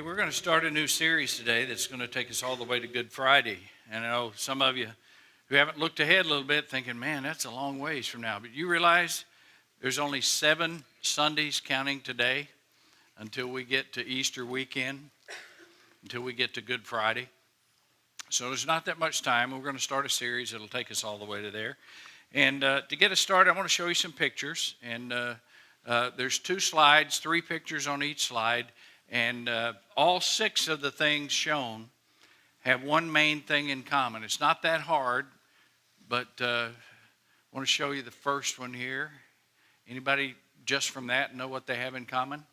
We're going to start a new series today that's going to take us all the way to Good Friday. And I know some of you who haven't looked ahead a little bit thinking, man, that's a long ways from now. But you realize there's only 7 Sundays counting today until we get to Easter weekend, until we get to Good Friday. So there's not that much time. We're going to start a series that'll take us all the way to there. And to get us started, I want to show you some pictures. And there's 2 slides, 3 pictures on each slide. And all 6 of the things shown have one main thing in common. It's not that hard, but I want to show you the first one here. Anybody just from that know what they have in common?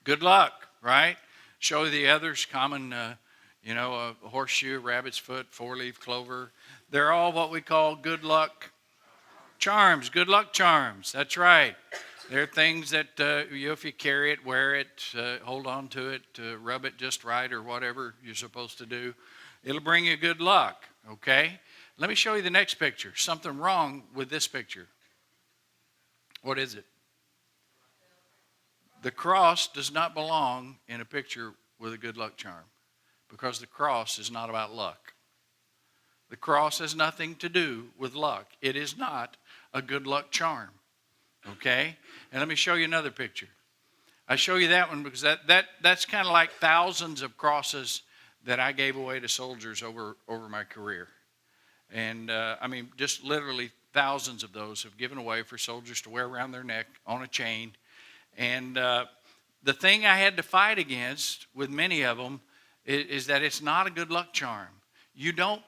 Good luck, right? Show you the others, common, a horseshoe, rabbit's foot, 4-leaf clover. They're all what we call good luck charms, good luck charms. That's right. They're things that if you carry it, wear it, hold on to it, rub it just right or whatever you're supposed to do. It'll bring you good luck, okay? Let me show you the next picture. Something wrong with this picture. What is it? The cross does not belong in a picture with a good luck charm because the cross is not about luck. The cross has nothing to do with luck. It is not a good luck charm. Okay? And let me show you another picture. I show you that one because that's kind of like thousands of crosses that I gave away to soldiers over my career. And just literally thousands of those have given away for soldiers to wear around their neck on a chain. And the thing I had to fight against with many of them is that it's not a good luck charm. You don't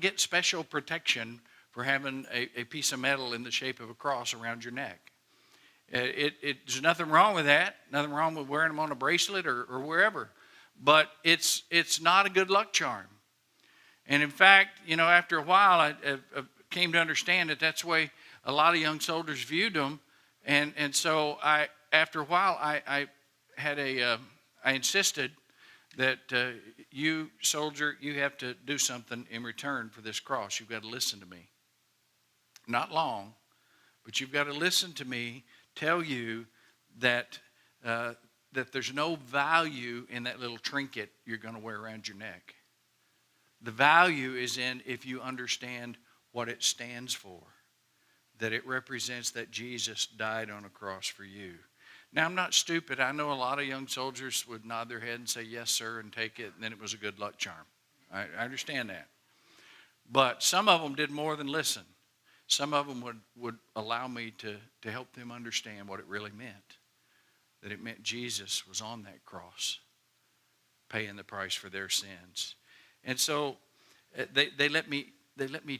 get special protection for having a piece of metal in the shape of a cross around your neck. There's nothing wrong with that. Nothing wrong with wearing them on a bracelet or wherever. But it's not a good luck charm. And in fact, after a while, I came to understand that that's the way a lot of young soldiers viewed them. And so after a while, I insisted that you, soldier, you have to do something in return for this cross. You've got to listen to me. Not long, but you've got to listen to me tell you that there's no value in that little trinket you're going to wear around your neck. The value is in if you understand what it stands for, that it represents that Jesus died on a cross for you. Now, I'm not stupid. I know a lot of young soldiers would nod their head and say, yes, sir, and take it, and then it was a good luck charm. I understand that. But some of them did more than listen. Some of them would allow me to help them understand what it really meant, that it meant Jesus was on that cross, paying the price for their sins. And so they let me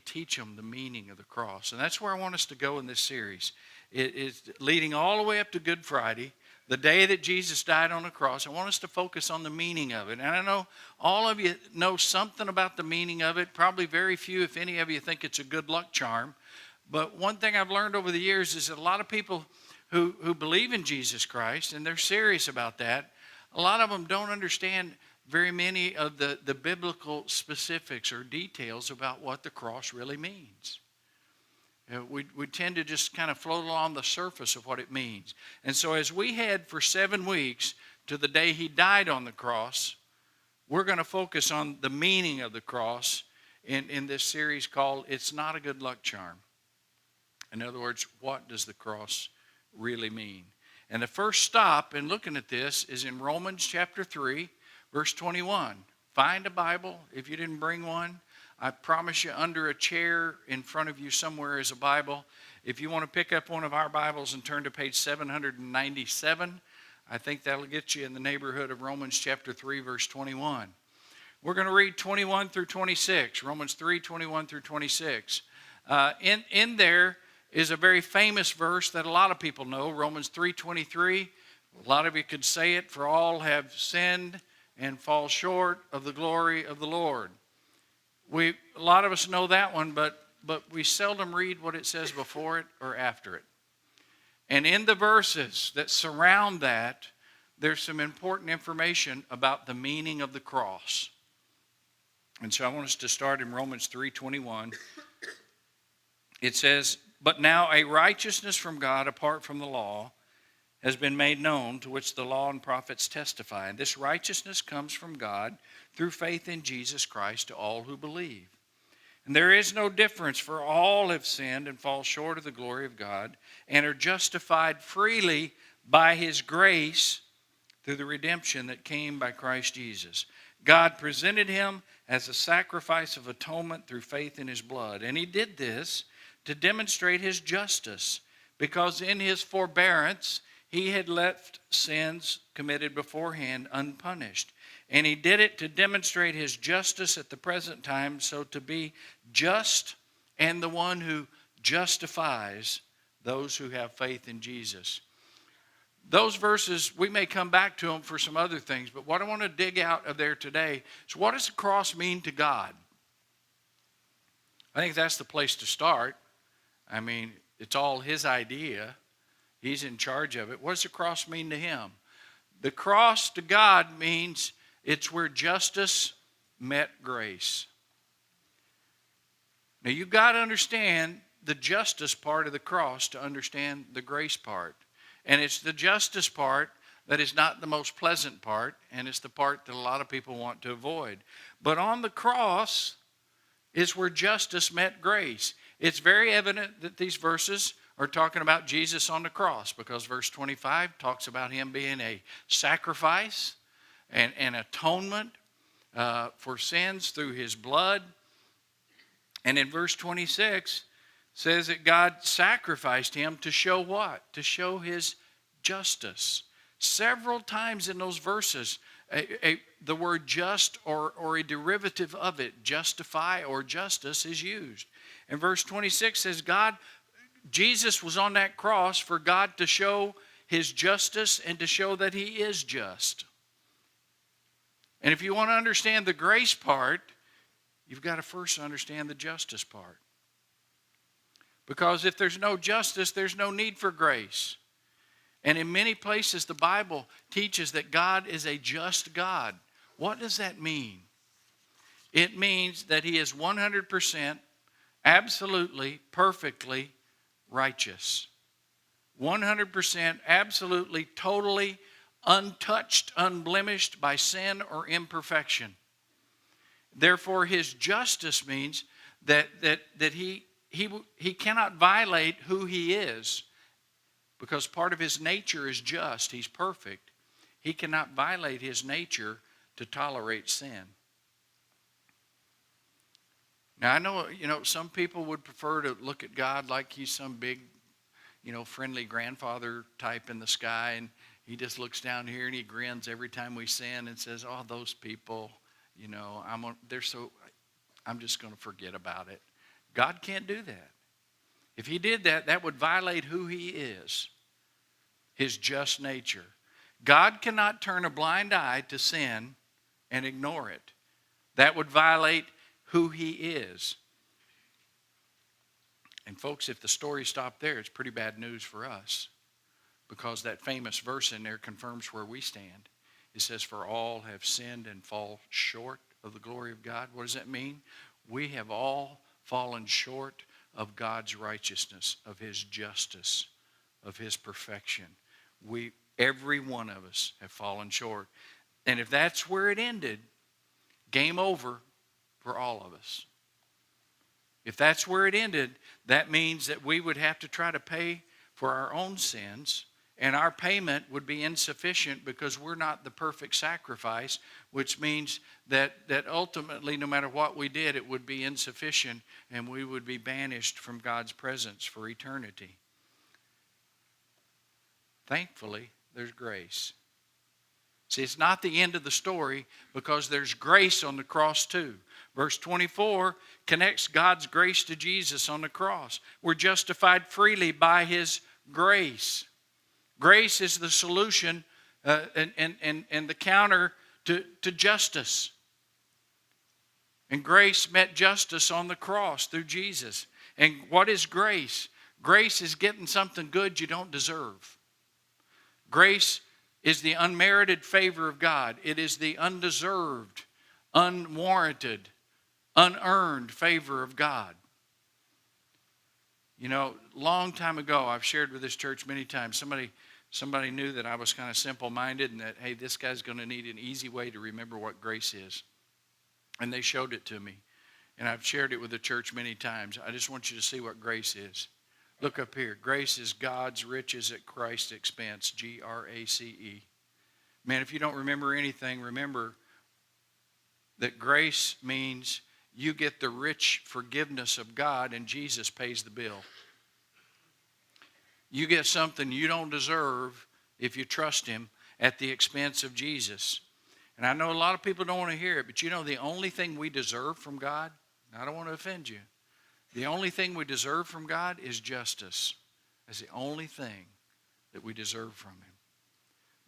teach them the meaning of the cross. And that's where I want us to go in this series. It is leading all the way up to Good Friday, the day that Jesus died on the cross. I want us to focus on the meaning of it. And I know all of you know something about the meaning of it. Probably very few, if any of you, think it's a good luck charm. But one thing I've learned over the years is that a lot of people who believe in Jesus Christ, and they're serious about that, a lot of them don't understand very many of the biblical specifics or details about what the cross really means. We tend to just kind of float along the surface of what it means. And so as we head for 7 weeks to the day he died on the cross, we're going to focus on the meaning of the cross in this series called It's Not a Good Luck Charm. In other words, what does the cross really mean? And the first stop in looking at this is in Romans chapter 3, verse 21. Find a Bible. If you didn't bring one, I promise you under a chair in front of you somewhere is a Bible. If you want to pick up one of our Bibles and turn to page 797, I think that'll get you in the neighborhood of Romans chapter 3, verse 21. We're going to read 21 through 26, Romans 3, 21 through 26. In there is a very famous verse that a lot of people know, Romans 3:23. A lot of you could say it, for all have sinned and fall short of the glory of the Lord. A lot of us know that one, but we seldom read what it says before it or after it. And in the verses that surround that, there's some important information about the meaning of the cross. And so I want us to start in Romans 3:21. It says, but now a righteousness from God apart from the law has been made known, to which the law and prophets testify. And this righteousness comes from God through faith in Jesus Christ to all who believe. And there is no difference, for all have sinned and fall short of the glory of God, and are justified freely by his grace through the redemption that came by Christ Jesus. God presented him as a sacrifice of atonement through faith in his blood. And he did this to demonstrate his justice, because in his forbearance he had left sins committed beforehand unpunished. And he did it to demonstrate his justice at the present time, so to be just and the one who justifies those who have faith in Jesus. Those verses, we may come back to them for some other things, but what I want to dig out of there today is, what does the cross mean to God? I think that's the place to start. I mean, it's all his idea. He's in charge of it. What does the cross mean to him? The cross to God means it's where justice met grace. Now, you've got to understand the justice part of the cross to understand the grace part. And it's the justice part that is not the most pleasant part, and it's the part that a lot of people want to avoid. But on the cross is where justice met grace. It's very evident that these verses are talking about Jesus on the cross, because verse 25 talks about him being a sacrifice and an atonement for sins through his blood. And in verse 26 says that God sacrificed him to show what? To show his justice. Several times in those verses, the word just or a derivative of it, justify or justice, is used. And verse 26 says Jesus was on that cross for God to show his justice and to show that he is just. And if you want to understand the grace part, you've got to first understand the justice part. Because if there's no justice, there's no need for grace. And in many places, the Bible teaches that God is a just God. What does that mean? It means that he is 100%, absolutely, perfectly righteous. 100%, absolutely, totally untouched, unblemished by sin or imperfection. Therefore, his justice means that he cannot violate who he is, because part of his nature is just. He's perfect. He cannot violate his nature to tolerate sin. Now, I know, some people would prefer to look at God like he's some big, friendly grandfather type in the sky, and he just looks down here and he grins every time we sin and says, "Oh, those people, I'm just going to forget about it." God can't do that. If he did that, that would violate who he is, his just nature. God cannot turn a blind eye to sin and ignore it. That would violate who he is. And folks, if the story stopped there, it's pretty bad news for us, because that famous verse in there confirms where we stand. It says, "For all have sinned and fall short of the glory of God." What does that mean? We have all fallen short of God's righteousness, of his justice, of his perfection. Every one of us have fallen short. And if that's where it ended, game over for all of us. If that's where it ended, that means that we would have to try to pay for our own sins, and our payment would be insufficient because we're not the perfect sacrifice, which means that ultimately, no matter what we did, it would be insufficient, and we would be banished from God's presence for eternity. Thankfully, there's grace. See, it's not the end of the story, because there's grace on the cross too. Verse 24 connects God's grace to Jesus on the cross. We're justified freely by his grace. Grace is the solution and the counter to justice. And grace met justice on the cross through Jesus. And what is grace? Grace is getting something good you don't deserve. Grace is the unmerited favor of God. It is the undeserved, unwarranted, unearned favor of God. Long time ago, I've shared with this church many times, somebody somebody knew that I was kind of simple-minded and that, hey, this guy's going to need an easy way to remember what grace is. And they showed it to me. And I've shared it with the church many times. I just want you to see what grace is. Look up here. Grace is God's riches at Christ's expense. Grace. Man, if you don't remember anything, remember that grace means you get the rich forgiveness of God and Jesus pays the bill. You get something you don't deserve if you trust him at the expense of Jesus. And I know a lot of people don't want to hear it, but you know the only thing we deserve from God, I don't want to offend you, the only thing we deserve from God is justice. That's the only thing that we deserve from him.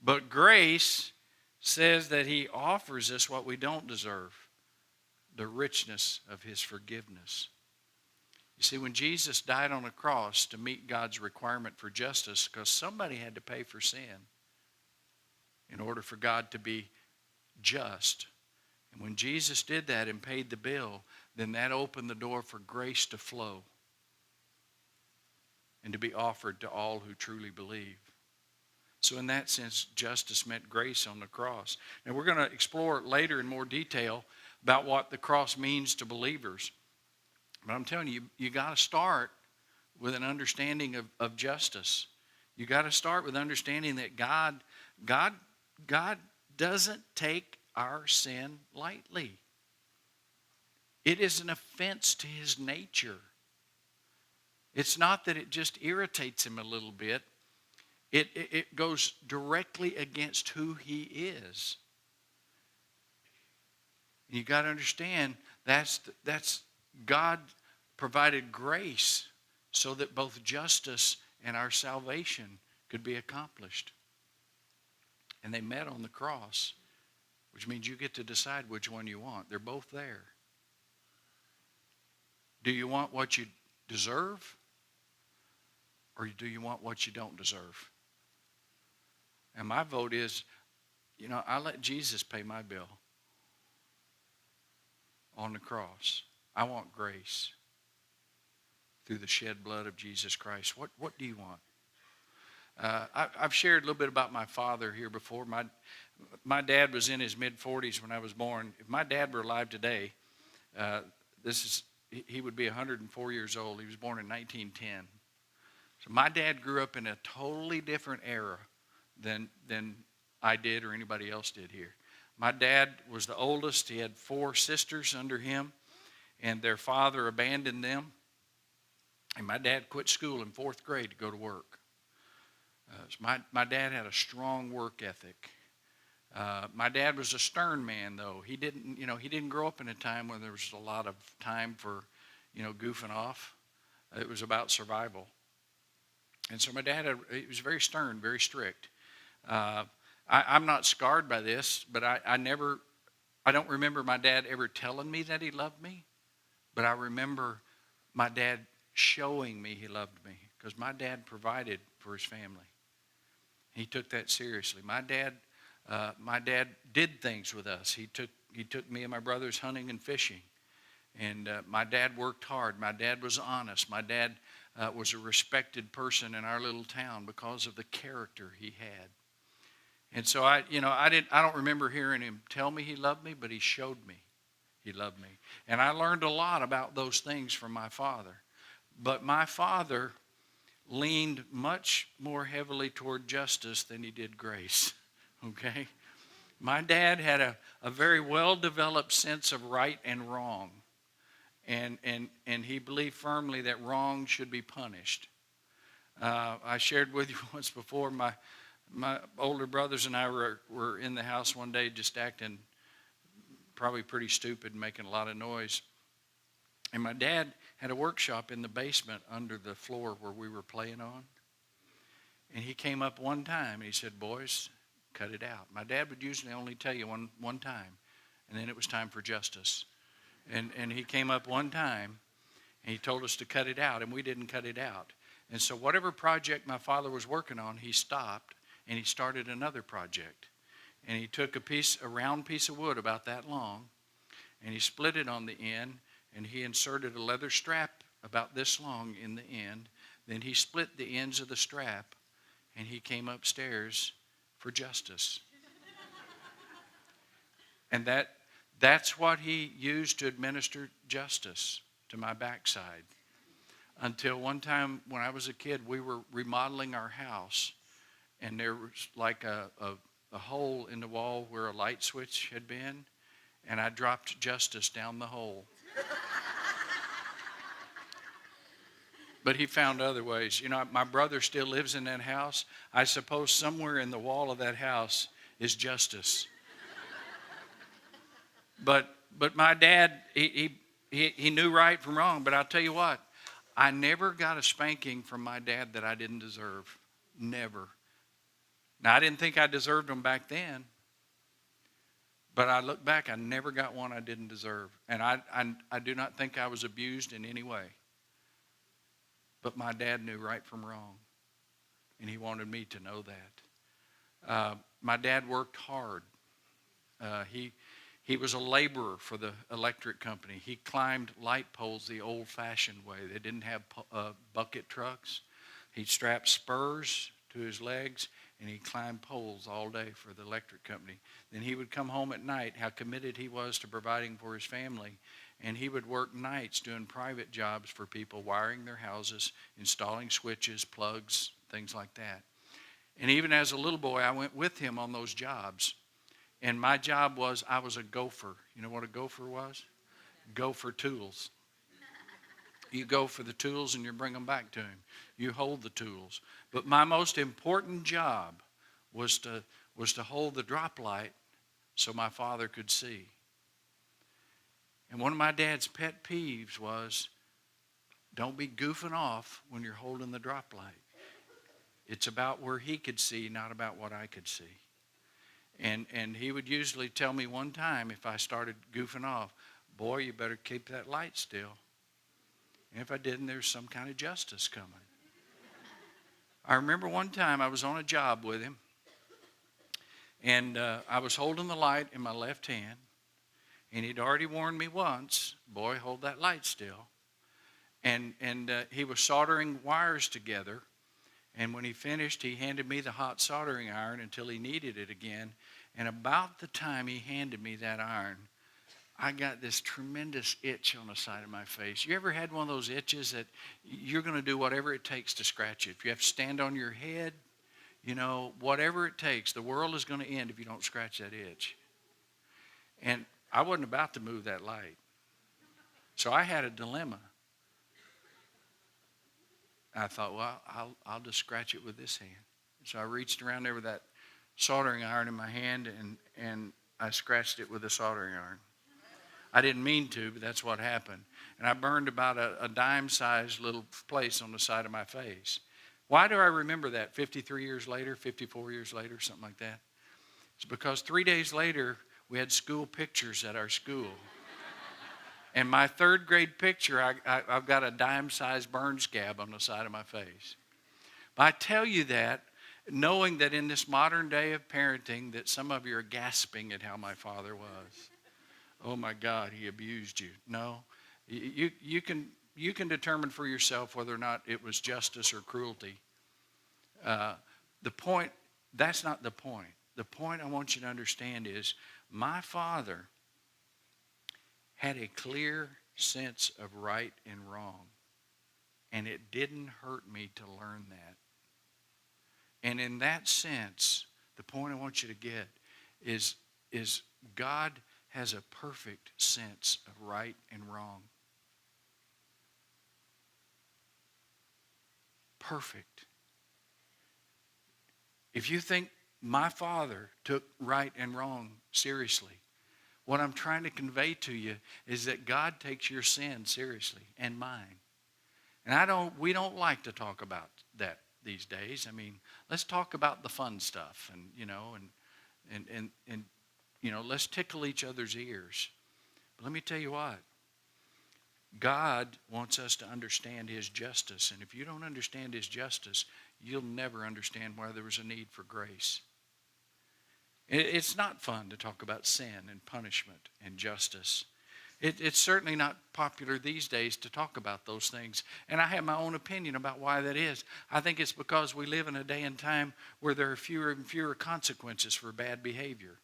But grace says that he offers us what we don't deserve, the richness of his forgiveness. You see, when Jesus died on a cross to meet God's requirement for justice, because somebody had to pay for sin in order for God to be just. And when Jesus did that and paid the bill, then that opened the door for grace to flow and to be offered to all who truly believe. So in that sense, justice meant grace on the cross. Now we're going to explore later in more detail about what the cross means to believers. But I'm telling you, you got to start with an understanding of justice. You got to start with understanding that God doesn't take our sin lightly. It is an offense to his nature. It's not that it just irritates him a little bit. It goes directly against who he is. You got to understand that's God provided grace so that both justice and our salvation could be accomplished. And they met on the cross, which means you get to decide which one you want. They're both there. Do you want what you deserve? Or do you want what you don't deserve? And my vote is, I let Jesus pay my bill on the cross. I want grace through the shed blood of Jesus Christ. What do you want? I've shared a little bit about my father here before. My dad was in his mid-40s when I was born. If my dad were alive today, he would be 104 years old. He was born in 1910. So my dad grew up in a totally different era than I did or anybody else did here. My dad was the oldest. He had 4 sisters under him, and their father abandoned them. And my dad quit school in 4th grade to go to work. My dad had a strong work ethic. My dad was a stern man, though. He didn't grow up in a time when there was a lot of time for, goofing off. It was about survival. And so my dad, he was very stern, very strict. I'm not scarred by this, but I don't remember my dad ever telling me that he loved me, but I remember my dad showing me he loved me because my dad provided for his family. He took that seriously. My dad did things with us. He took me and my brothers hunting and fishing, and my dad worked hard. My dad was honest. My dad was a respected person in our little town because of the character he had. And so I don't remember hearing him tell me he loved me, but he showed me he loved me. And I learned a lot about those things from my father. But my father leaned much more heavily toward justice than he did grace. Okay? My dad had a very well-developed sense of right and wrong. And he believed firmly that wrong should be punished. I shared with you once before, my older brothers and I were in the house one day just acting probably pretty stupid, making a lot of noise. And my dad had a workshop in the basement under the floor where we were playing on. And he came up one time and he said, "Boys, cut it out." My dad would usually only tell you one time, and then it was time for justice. And he came up one time and he told us to cut it out, and we didn't cut it out. And so whatever project my father was working on, he stopped and he started another project. And he took a round piece of wood about that long, and he split it on the end, and he inserted a leather strap about this long in the end. Then he split the ends of the strap, and he came upstairs for justice. And that's what he used to administer justice to my backside. Until one time when I was a kid, we were remodeling our house, and there was like a hole in the wall where a light switch had been, and I dropped justice down the hole. But he found other ways. You know, my brother still lives in that house. I suppose somewhere in the wall of that house is justice. But my dad, he knew right from wrong. But I'll tell you what, I never got a spanking from my dad that I didn't deserve. Never. Now, I didn't think I deserved them back then. But I look back, I never got one I didn't deserve. And I do not think I was abused in any way. But my dad knew right from wrong. And he wanted me to know that. My dad worked hard. He was a laborer for the electric company. He climbed light poles the old-fashioned way. They didn't have bucket trucks. He'd strap spurs to his legs, and he climbed poles all day for the electric company. Then he would come home at night, how committed he was to providing for his family. And he would work nights doing private jobs for people, wiring their houses, installing switches, plugs, things like that. And even as a little boy, I went with him on those jobs. And my job was, I was a gopher. You know what a gopher was? Gopher tools. You go for the tools and you bring them back to him. You hold the tools. But my most important job was to hold the drop light so my father could see. And one of my dad's pet peeves was, don't be goofing off when you're holding the drop light. It's about where he could see, not about what I could see. And he would usually tell me one time if I started goofing off, boy, you better keep that light still. And if I didn't, there's some kind of justice coming. I remember one time I was on a job with him, and I was holding the light in my left hand. And he'd already warned me once, boy, hold that light still. And he was soldering wires together. And when he finished, he handed me the hot soldering iron until he needed it again. And about the time he handed me that iron, I got this tremendous itch on the side of my face. You ever had one of those itches that you're going to do whatever it takes to scratch it? If you have to stand on your head, you know, whatever it takes, the world is going to end if you don't scratch that itch. And I wasn't about to move that light. So I had a dilemma. I thought, well, I'll just scratch it with this hand. So I reached around there with that soldering iron in my hand, and I scratched it with a soldering iron. I didn't mean to, but that's what happened. And I burned about a dime-sized little place on the side of my face. Why do I remember that 53 years later, 54 years later, something like that? It's because 3 days later, we had school pictures at our school. And my third grade picture, I've got a dime-sized burn scab on the side of my face. But I tell you that knowing that in this modern day of parenting that some of you are gasping at how my father was. Oh my God, he abused you. No, you can determine for yourself whether or not it was justice or cruelty. That's not the point. The point I want you to understand is my father had a clear sense of right and wrong. And it didn't hurt me to learn that. And in that sense, the point I want you to get is God has a perfect sense of right and wrong. Perfect. If you think my father took right and wrong seriously, what I'm trying to convey to you is that God takes your sin seriously, and mine. And we don't like to talk about that these days. I mean, let's talk about the fun stuff, and let's tickle each other's ears. But let me tell you what. God wants us to understand His justice, and if you don't understand His justice, you'll never understand why there was a need for grace. It's not fun to talk about sin and punishment and justice. It's certainly not popular these days to talk about those things. And I have my own opinion about why that is. I think it's because we live in a day and time where there are fewer and fewer consequences for bad behavior.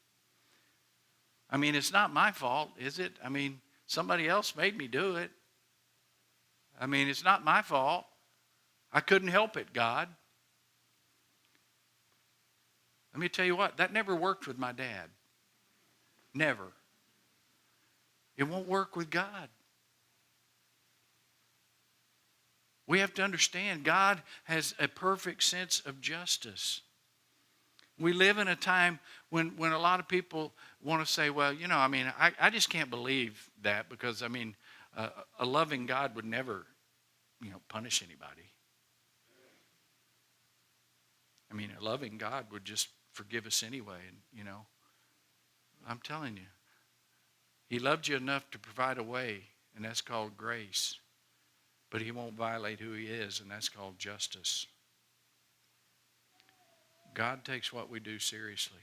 I mean, it's not my fault, is it? I mean, somebody else made me do it. I mean, it's not my fault. I couldn't help it, God. Let me tell you what, that never worked with my dad. Never. It won't work with God. We have to understand God has a perfect sense of justice. We live in a time when a lot of people want to say, well, I just can't believe that because, a loving God would never, punish anybody. A loving God would just forgive us anyway. And, I'm telling you, He loved you enough to provide a way, and that's called grace. But He won't violate who He is, and that's called justice. God takes what we do seriously.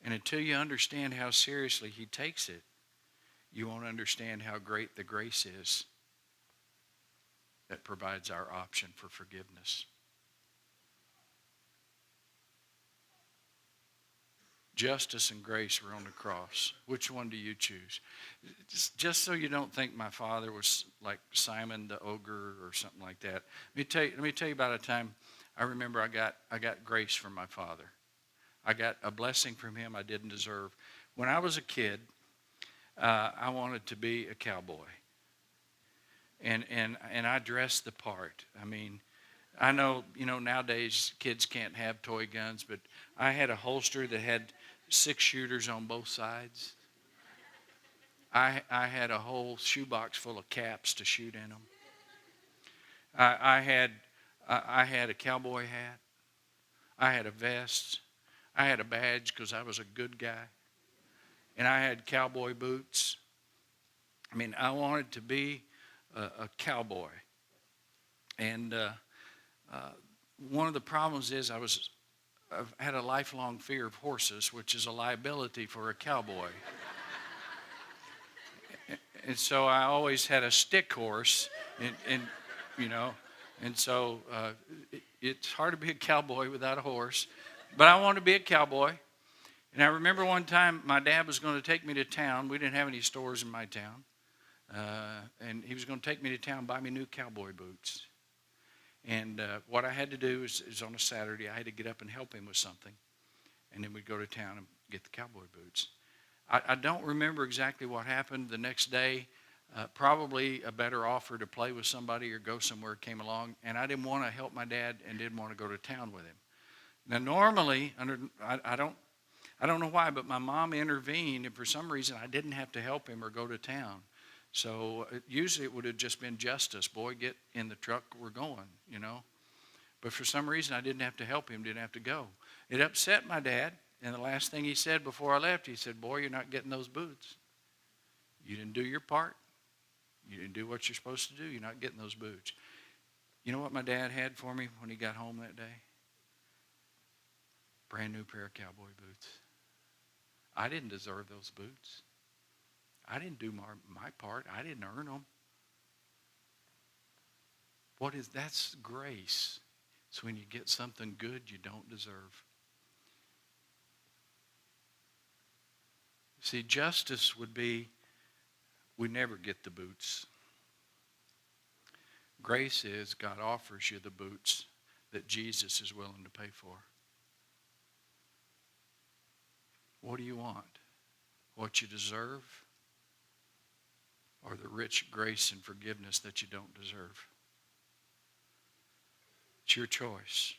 And until you understand how seriously He takes it, you won't understand how great the grace is that provides our option for forgiveness. Justice and grace were on the cross. Which one do you choose? Just so you don't think my father was like Simon the ogre or something like that. Let me tell you about a time I remember I got grace from my father. I got a blessing from him I didn't deserve. When I was a kid, I wanted to be a cowboy. And I dressed the part. I know, nowadays kids can't have toy guns, but I had a holster that had 6 shooters on both sides. I had a whole shoebox full of caps to shoot in them. I had a cowboy hat. I had a vest. I had a badge because I was a good guy. And I had cowboy boots. I wanted to be a cowboy. And one of the problems is I've had a lifelong fear of horses, which is a liability for a cowboy. And so I always had a stick horse, and so it's hard to be a cowboy without a horse. But I wanted to be a cowboy. And I remember one time my dad was going to take me to town. We didn't have any stores in my town. And he was going to take me to town and buy me new cowboy boots. And what I had to do is on a Saturday, I had to get up and help him with something. And then we'd go to town and get the cowboy boots. I don't remember exactly what happened the next day. Probably a better offer to play with somebody or go somewhere came along. And I didn't want to help my dad and didn't want to go to town with him. Now, normally, I don't know why, but my mom intervened. And for some reason, I didn't have to help him or go to town. So usually it would have just been justice. Boy, get in the truck, we're going, But for some reason, I didn't have to help him, didn't have to go. It upset my dad. And the last thing he said before I left, he said, boy, you're not getting those boots. You didn't do your part. You didn't do what you're supposed to do. You're not getting those boots. You know what my dad had for me when he got home that day? Brand new pair of cowboy boots. I didn't deserve those boots. I didn't do my part. I didn't earn them. That's grace. It's when you get something good you don't deserve. See, justice would be we never get the boots. Grace is God offers you the boots that Jesus is willing to pay for. What do you want? What you deserve? Or the rich grace and forgiveness that you don't deserve? It's your choice.